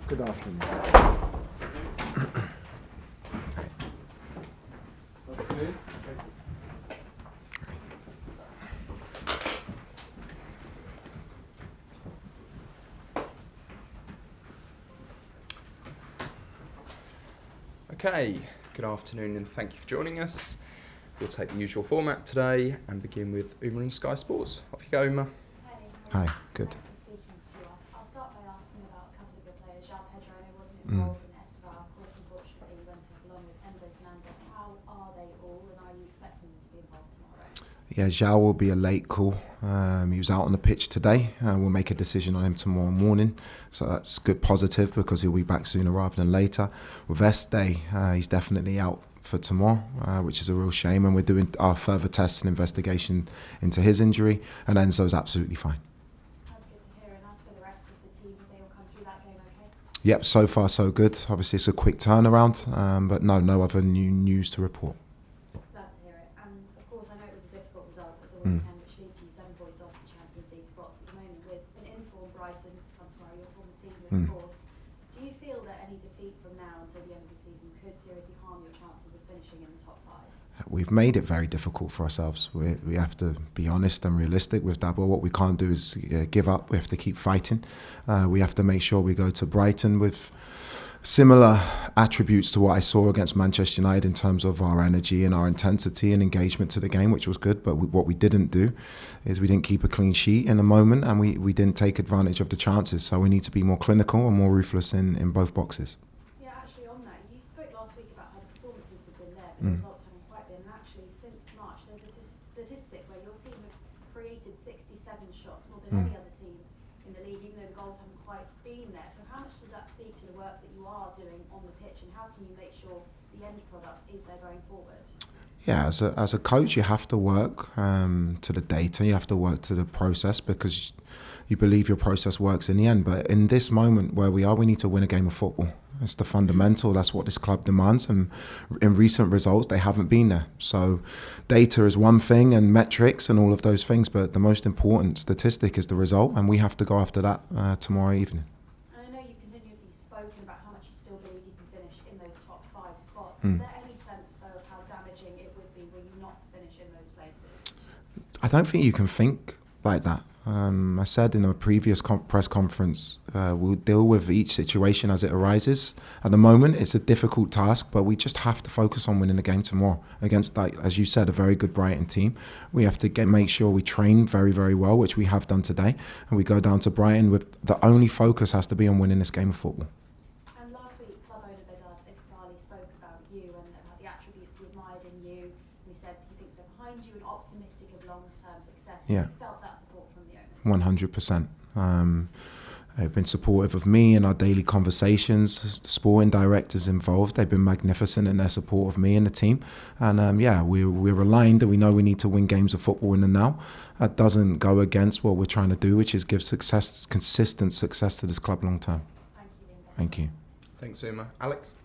Good afternoon. Okay, good afternoon and thank you for joining us. We'll take the usual format today and begin with Uma and Sky Sports. Off you go, Uma. Hi, good. Thanks for speaking to us. I'll start by asking about a couple of your players. João Pedro, I know, wasn't involved in Esteban. Of course, unfortunately, he went off along with Enzo Fernandez. How are they all, and are you expecting them to be involved tomorrow? Yeah, João will be a late call. He was out on the pitch today. We'll make a decision on him tomorrow morning. So that's good positive because he'll be back sooner rather than later. With Este, he's definitely out for tomorrow, which is a real shame. And we're doing our further tests and investigation into his injury. And Enzo's absolutely fine. That's good to hear. And as for the rest of the team, did they all come through that game okay? Yep, so far so good. Obviously it's a quick turnaround, but no other new news to report. Glad to hear it. And of course, I know it was a difficult result at the weekend, which leaves you 7 points off the Champions League spots at the moment with an in-form Brighton to come tomorrow, your former team, of course. Do you feel that any defeat from now until the end of the season could seriously harm your chances of finishing in the top 5? We've made it very difficult for ourselves. We have to be honest and realistic with that. But what we can't do is give up. We have to keep fighting. We have to make sure we go to Brighton with similar attributes to what I saw against Manchester United in terms of our energy and our intensity and engagement to the game, which was good. But what we didn't do is we didn't keep a clean sheet in a moment, and we didn't take advantage of the chances. So we need to be more clinical and more ruthless in both boxes. Yeah, actually on that, you spoke last week about how the performances have been there, but the results haven't quite been. And actually, since March, there's a statistic where your team have created 67 shots, more than any other team in the league, even though the goals haven't quite been there. So how much does that speak to the work that you are doing on the pitch, and how can you make sure the end product is there going forward? Yeah, as a coach, you have to work to the data. You have to work to the process because you believe your process works in the end. But in this moment where we are, we need to win a game of football. It's the fundamental. That's what this club demands. And in recent results, they haven't been there. So data is one thing and metrics and all of those things. But the most important statistic is the result. And we have to go after that tomorrow evening. And I know you've continually spoken about how much you still believe you can finish in those top 5 spots. Is there any sense, though, of how damaging it would be were you not to finish in those places? I don't think you can think like that. I said in a previous press conference, we'll deal with each situation as it arises. At the moment, it's a difficult task, but we just have to focus on winning the game tomorrow against, like, as you said, a very good Brighton team. We have to make sure we train very, very well, which we have done today, and we go down to Brighton with the only focus has to be on winning this game of football. And last week, club owner Vedad Iqbali spoke about you and about the attributes he admired in you. He said he thinks they're behind you and optimistic of long-term success. Yeah. Have you felt that support from the owners? 100%. They've been supportive of me in our daily conversations. The sporting directors involved, they've been magnificent in their support of me and the team. And we're aligned and we know we need to win games of football in the now. That doesn't go against what we're trying to do, which is give consistent success to this club long term. Thank you, Ian. Thank you. Thanks, Uma. Alex?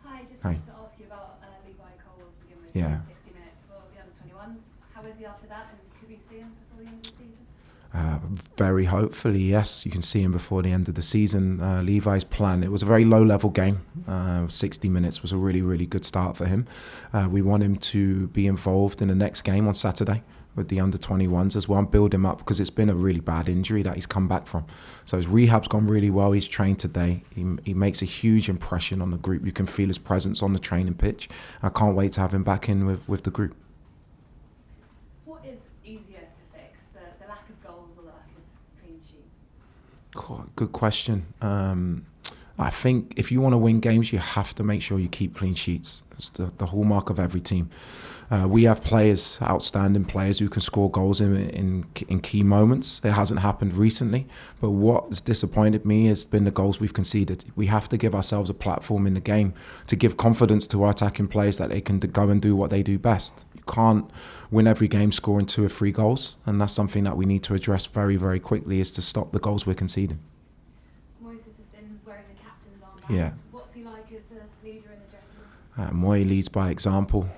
Hi, just Hi. wanted to ask you about Levi Cole to begin with. Yeah. 60 minutes for the under-21s. How is he after that, and could we see him before the end of the season? Very hopefully, yes. You can see him before the end of the season. Levi's plan, it was a very low-level game. 60 minutes was a really, really good start for him. We want him to be involved in the next game on Saturday with the under-21s as well and build him up because it's been a really bad injury that he's come back from. So his rehab's gone really well. He's trained today. He makes a huge impression on the group. You can feel his presence on the training pitch. I can't wait to have him back in with the group. What is easier to fix, the lack of goals or the lack of clean sheets? Good question. I think if you want to win games, you have to make sure you keep clean sheets. It's the hallmark of every team. We have players, outstanding players, who can score goals in key moments. It hasn't happened recently, but what has disappointed me has been the goals we've conceded. We have to give ourselves a platform in the game to give confidence to our attacking players that they can go and do what they do best. You can't win every game scoring 2 or 3 goals, and that's something that we need to address very, very quickly, is to stop the goals we're conceding. Moises has been wearing the captain's armband. Yeah. What's he like as a leader in the dressing room? Moy leads by example.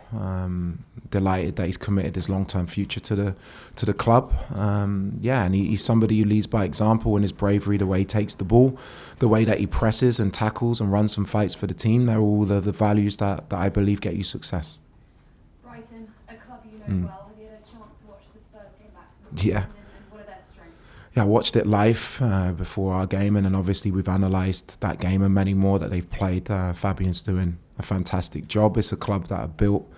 Delighted that he's committed his long-term future to the club. And he's somebody who leads by example in his bravery, the way he takes the ball, the way that he presses and tackles and runs some fights for the team. They're all the values that I believe get you success. Brighton, a club you know well. Have you had a chance to watch the Spurs game back from Yeah. and what are their strengths? Yeah, I watched it live before our game, and then obviously we've analysed that game and many more that they've played. Fabian's doing a fantastic job. It's a club that are built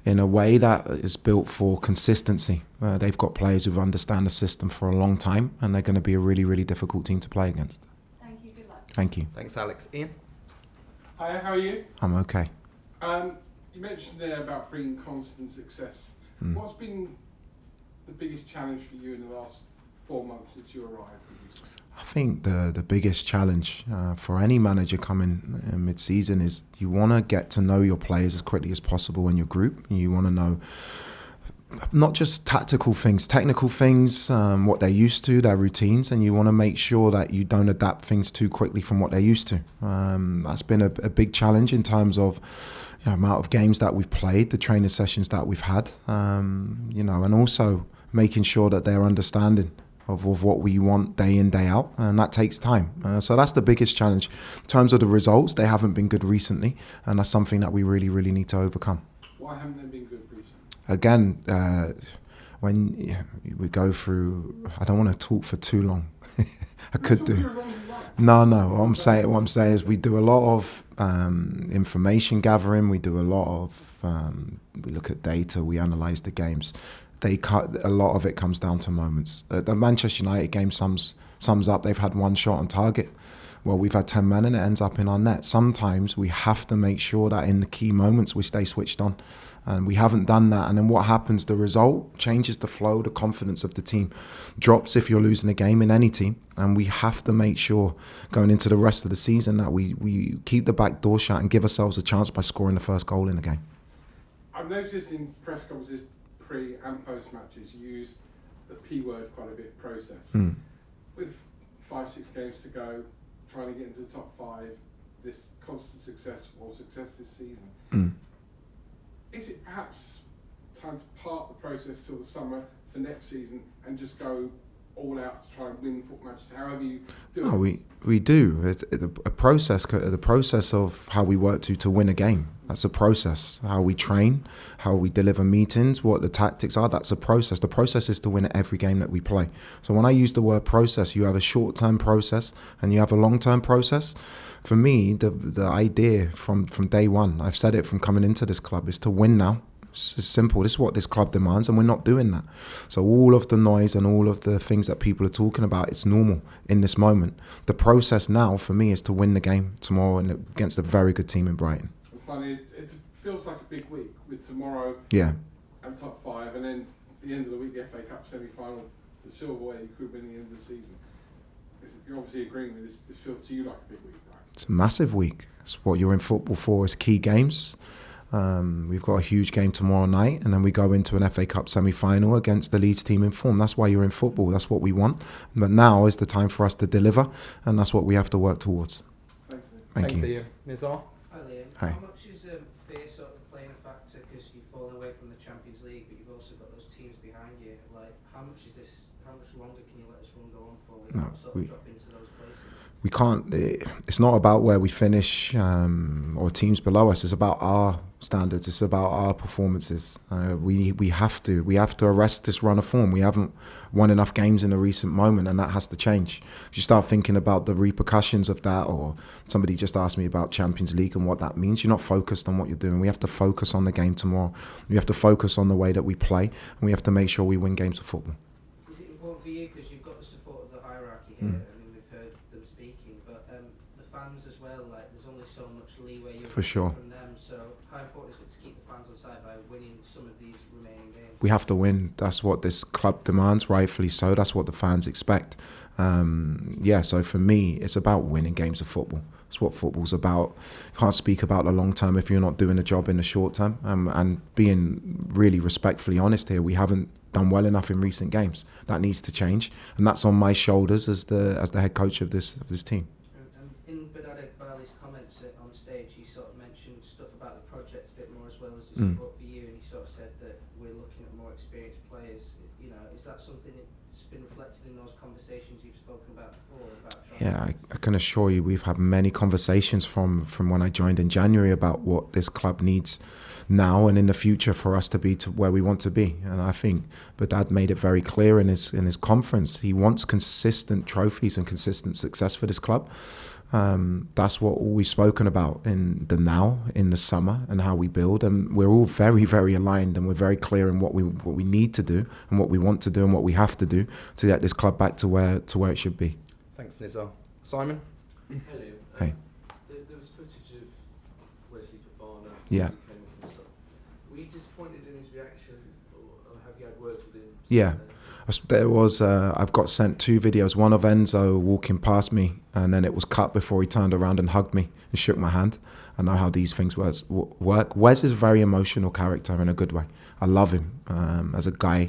in a way that is built for consistency. They've got players who understand the system for a long time, and they're going to be a really, really difficult team to play against. Thank you, good luck. Thank you. Thanks, Alex. Ian? Hi, how are you? I'm okay. You mentioned there about bringing constant success. What's been the biggest challenge for you in the last 4 months since you arrived? I think the biggest challenge for any manager coming mid-season is you want to get to know your players as quickly as possible in your group. You want to know not just tactical things, technical things, what they're used to, their routines, and you want to make sure that you don't adapt things too quickly from what they're used to. That's been a big challenge in terms of amount of games that we've played, the training sessions that we've had, and also making sure that they're understanding of what we want day in, day out, and that takes time. So that's the biggest challenge. In terms of the results, they haven't been good recently, and that's something that we really, really need to overcome. Why haven't they been good recently? Again, when we go through, I don't want to talk for too long. I could do. No. What I'm saying is we do a lot of information gathering. We do a lot of we look at data. We analyse the games. A lot of it comes down to moments. The Manchester United game sums up. They've had one shot on target. Well, we've had 10 men and it ends up in our net. Sometimes we have to make sure that in the key moments we stay switched on. And we haven't done that. And then what happens? The result changes the flow, the confidence of the team drops if you're losing a game in any team. And we have to make sure going into the rest of the season that we keep the back door shut and give ourselves a chance by scoring the first goal in the game. I've noticed in press conferences, pre and post matches, you use the P word quite a bit, process. With 5-6 games to go, trying to get into the top 5, this constant success this season. Is it perhaps time to park the process till the summer for next season and just go all out to try and win football matches, however you do it? We do. It's a process, the process of how we work to win a game. That's a process. How we train, how we deliver meetings, what the tactics are, that's a process. The process is to win at every game that we play. So when I use the word process, you have a short-term process and you have a long-term process. For me, the idea from day one, I've said it from coming into this club, is to win now. It's simple. This is what this club demands, and we're not doing that. So all of the noise and all of the things that people are talking about, it's normal in this moment. The process now for me is to win the game tomorrow against a very good team in Brighton. Funny, it feels like a big week with tomorrow and top 5, and then at the end of the week, the FA Cup semi-final, the silverware you could win at the end of the season. You're obviously agreeing with this. This feels to you like a big week, right? It's a massive week. It's what you're in football for, is key games. We've got a huge game tomorrow night, and then we go into an FA Cup semi-final against the Leeds team in form. That's why you're in football. That's what we want. But now is the time for us to deliver, and that's what we have to work towards. Thanks, Nick. Thank you. Ian. Nizar? Hi Liam. Hi. How much is fear sort of playing a factor, because you've fallen away from the Champions League, but you've also got those teams behind you? Like, how much longer can you let this run go on for without sort of drop into those places? We can't. It's not about where we finish or teams below us. It's about our standards. It's about our performances. We have to arrest this run of form. We haven't won enough games in a recent moment, and that has to change. If you start thinking about the repercussions of that, or somebody just asked me about Champions League and what that means, you're not focused on what you're doing. We have to focus on the game tomorrow. We have to focus on the way that we play, and we have to make sure we win games of football. Is it important for you, because you've got the support of the hierarchy here? Fans as well, like there's only so much leeway you For sure. from them, so how important is it to keep the fans on side by winning some of these remaining games? We have to win. That's what this club demands, rightfully so. That's what the fans expect. So for me, it's about winning games of football. It's what football's about. You can't speak about the long term if you're not doing a job in the short term. And being really respectfully honest here, we haven't done well enough in recent games. That needs to change, and that's on my shoulders as the head coach of this team. In Bernardo Bali's comments on stage, he sort of mentioned stuff about the support for you, and he sort of said that we're looking at more experienced players. You know, is that something that's been reflected in those conversations you've spoken about before? Yeah, I can assure you we've had many conversations from when I joined in January about what this club needs now and in the future for us to be to where we want to be. And I think Dad made it very clear in his conference. He wants consistent trophies and consistent success for this club. That's what we've spoken about in the now, in the summer, and how we build. And we're all very, very aligned, and we're very clear in what we need to do and what we want to do and what we have to do to get this club back to where it should be. Thanks, Nizar. Simon? Hello. Hey. There was footage of Wesley Fofana. Yeah. Were you disappointed in his reaction, or have you had words with him? Yeah. There was, I've got sent 2 videos, one of Enzo walking past me, and then it was cut before he turned around and hugged me and shook my hand. I know how these things work. Wes is a very emotional character in a good way. I love him as a guy.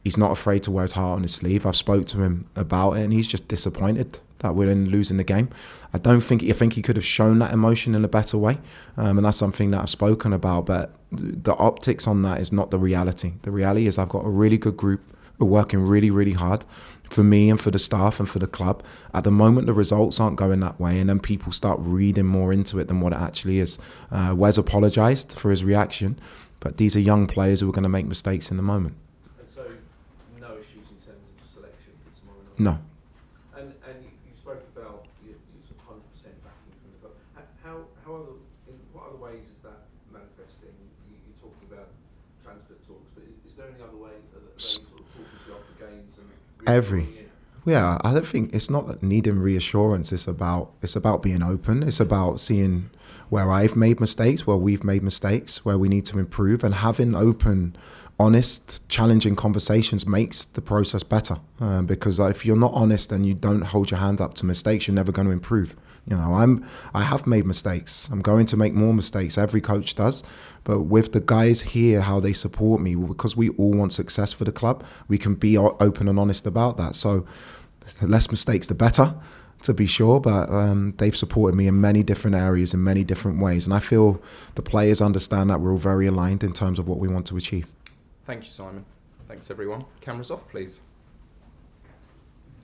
He's not afraid to wear his heart on his sleeve. I've spoke to him about it, and he's just disappointed that we're losing the game. I think he could have shown that emotion in a better way, and that's something that I've spoken about. But the optics on that is not the reality. The reality is I've got a really good group who are working really, really hard for me and for the staff and for the club. At the moment, the results aren't going that way, and then people start reading more into it than what it actually is. Wes apologised for his reaction, but these are young players who are going to make mistakes in the moment. And so, no issues in terms of selection for tomorrow night? No. And you spoke about your sort of 100% backing from the club. What other ways is that manifesting? You're talking about transfer talks, but is there any other way that they sort of talking to you after games and Yeah, I don't think it's not needing reassurance. It's about being open. It's about seeing where I've made mistakes, where we've made mistakes, where we need to improve, and having open, honest, challenging conversations makes the process better. Because if you're not honest and you don't hold your hand up to mistakes, you're never going to improve. You know, I have made mistakes. I'm going to make more mistakes. Every coach does. But with the guys here, how they support me, because we all want success for the club, we can be open and honest about that. So the less mistakes, the better, to be sure. But they've supported me in many different areas, in many different ways. And I feel the players understand that we're all very aligned in terms of what we want to achieve. Thank you, Simon. Thanks, everyone. Cameras off, please.